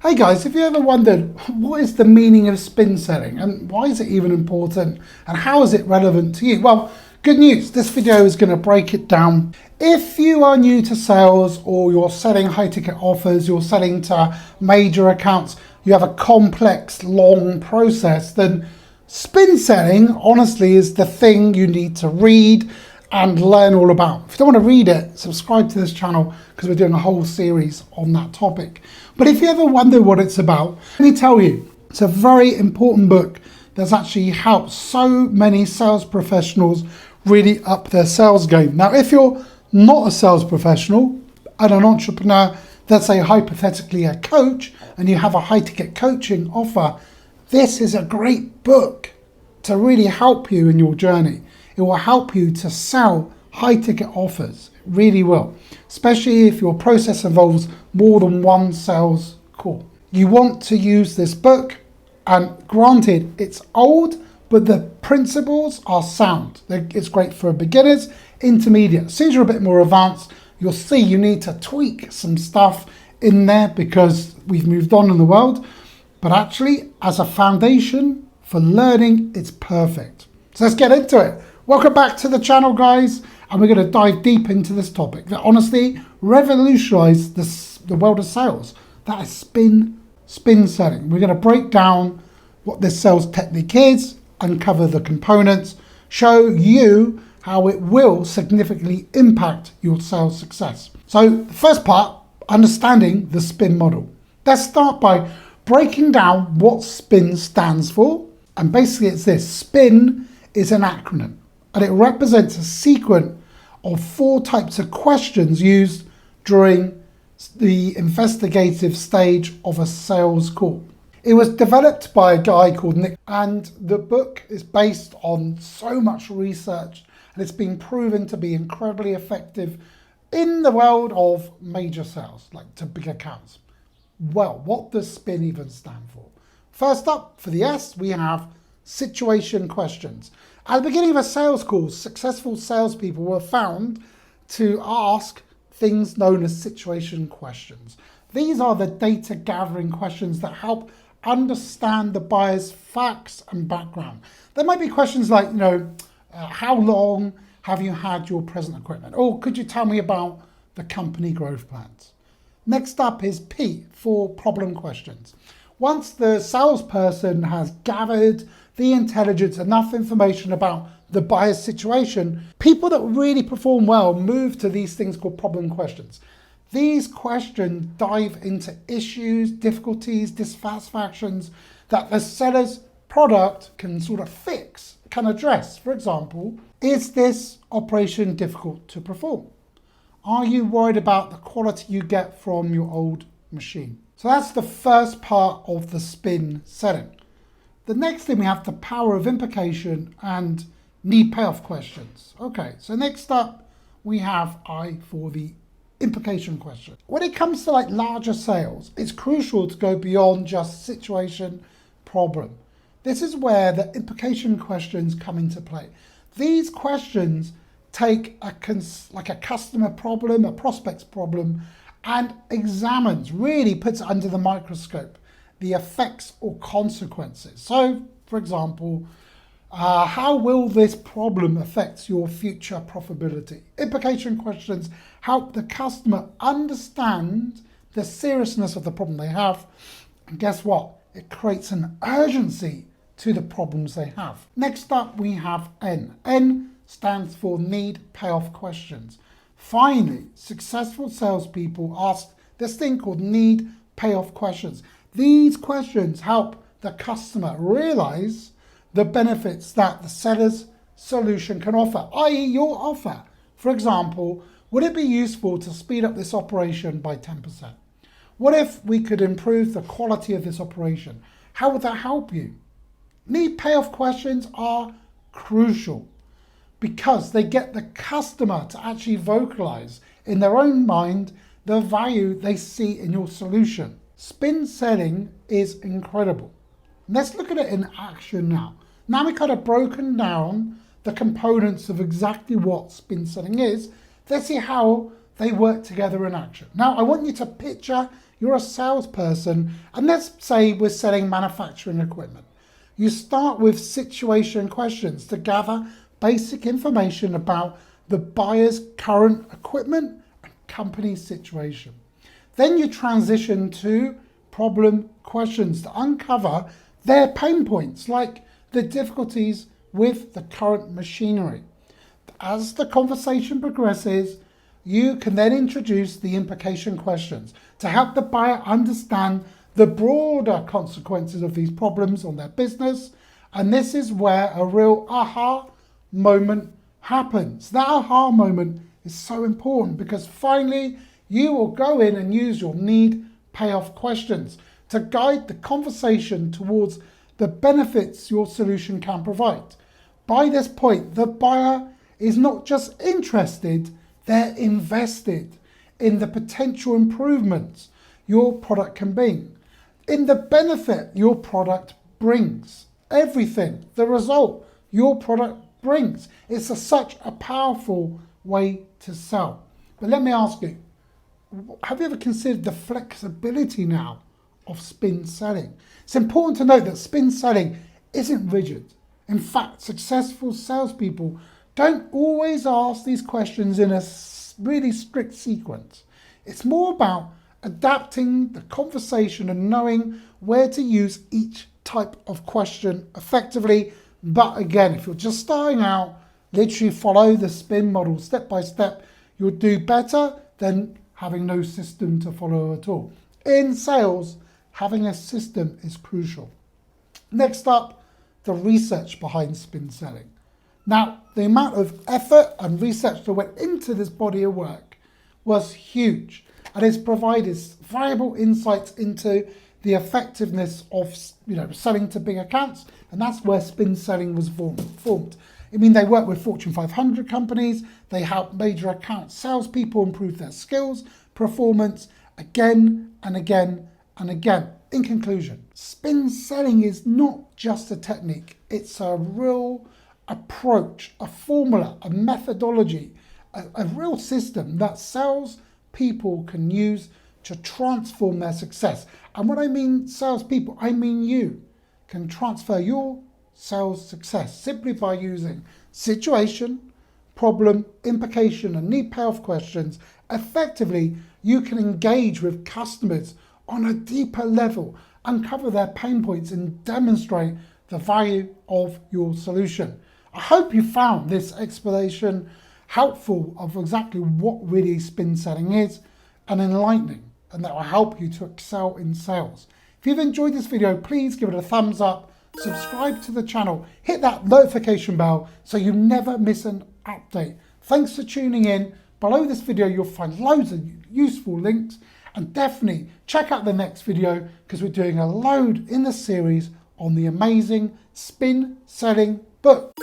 Hey guys, if you ever wondered what is the meaning of spin selling and why is it even important and how is it relevant to you? Well, good news, this video is going to break it down. If you are new to sales or you're selling high ticket offers, you're selling to major accounts, you have a complex, long process, then spin selling honestly is the thing you need to read and learn all about. If you don't want to read it, subscribe to this channel because we're doing a whole series on that topic. But if you ever wonder what it's about, let me tell you, it's a very important book that's actually helped so many sales professionals really up their sales game. Now, if you're not a sales professional and an entrepreneur, let's say hypothetically a coach, and you have a high ticket coaching offer, this is a great book to really help you in your journey. It will help you to sell high ticket offers. It really will, especially if your process involves more than one sales call. You want to use this book, and granted, it's old, but the principles are sound. It's great for beginners, intermediate. As soon as you're a bit more advanced, you'll see you need to tweak some stuff in there because we've moved on in the world. But actually, as a foundation for learning, it's perfect. So let's get into it. Welcome back to the channel, guys, and we're going to dive deep into this topic that honestly revolutionized the world of sales. That is spin selling. We're going to break down what this sales technique is, uncover the components, show you how it will significantly impact your sales success. So the first part, understanding the spin model. Let's start by breaking down what spin stands for. And basically it's this: spin is an acronym, and it represents a sequence of 4 types of questions used during the investigative stage of a sales call. It was developed by a guy called Nick, and the book is based on so much research, and it's been proven to be incredibly effective in the world of major sales, like to big accounts. Well, what does spin even stand for? First up, for the S, we have situation questions. At the beginning of a sales call, successful salespeople were found to ask things known as situation questions. These are the data gathering questions that help understand the buyer's facts and background. There might be questions like, how long have you had your present equipment? Or could you tell me about the company growth plans? Next up is P, for problem questions. Once the salesperson has gathered the intelligence, enough information about the buyer's situation, people that really perform well move to these things called problem questions. These questions dive into issues, difficulties, dissatisfactions that the seller's product can sort of fix, can address. For example, is this operation difficult to perform? Are you worried about the quality you get from your old machine? So that's the first part of the spin selling. The next thing, we have the power of implication and need-payoff questions. Okay, so next up we have I for the implication question. When it comes to like larger sales, it's crucial to go beyond just situation, problem. This is where the implication questions come into play. These questions take a customer problem, a prospect's problem, and examines, really puts it under the microscope, the effects or consequences. So, for example, how will this problem affect your future profitability? Implication questions help the customer understand the seriousness of the problem they have. And guess what? It creates an urgency to the problems they have. Next up, we have N. N stands for need-payoff questions. Finally, successful salespeople ask this thing called need-payoff questions. These questions help the customer realize the benefits that the seller's solution can offer, i.e. your offer. For example, would it be useful to speed up this operation by 10%? What if we could improve the quality of this operation? How would that help you? Need-payoff questions are crucial because they get the customer to actually vocalize in their own mind the value they see in your solution. Spin selling is incredible. Let's look at it in action now. Now we've kind of broken down the components of exactly what spin selling is. Let's see how they work together in action. Now I want you to picture you're a salesperson, and let's say we're selling manufacturing equipment. You start with situation questions to gather basic information about the buyer's current equipment and company situation. Then you transition to problem questions to uncover their pain points, like the difficulties with the current machinery. As the conversation progresses, you can then introduce the implication questions to help the buyer understand the broader consequences of these problems on their business. And this is where a real aha moment happens. That aha moment is so important because finally you will go in and use your need-payoff questions to guide the conversation towards the benefits your solution can provide. By this point, the buyer is not just interested, they're invested in the potential improvements your product can bring, in the benefit your product brings, everything, the result your product brings. It's such a powerful way to sell. But let me ask you, have you ever considered the flexibility now of spin selling? It's important to note that spin selling isn't rigid. In fact, successful salespeople don't always ask these questions in a really strict sequence. It's more about adapting the conversation and knowing where to use each type of question effectively. But again, if you're just starting out, literally follow the spin model step by step. You'll do better than having no system to follow at all. In sales, having a system is crucial. Next up, the research behind spin selling. Now, the amount of effort and research that went into this body of work was huge, and it's provided valuable insights into the effectiveness of selling to big accounts, and that's where spin selling was formed. I mean, they work with Fortune 500 companies, they help major account salespeople improve their skills, performance again and again and again. In conclusion, spin selling is not just a technique, it's a real approach, a formula, a methodology, a real system that salespeople can use to transform their success. And when I mean salespeople, I mean you can transfer your sales success simply by using situation, problem, implication, and need-payoff questions. Effectively, you can engage with customers on a deeper level, uncover their pain points, and demonstrate the value of your solution. I hope you found this explanation helpful of exactly what really spin selling is and enlightening, and that will help you to excel in sales. If you've enjoyed this video, please give it a thumbs up, subscribe to the channel, hit that notification bell so you never miss an update. Thanks for tuning in. Below this video, you'll find loads of useful links, and definitely check out the next video because we're doing a load in the series on the amazing spin selling book.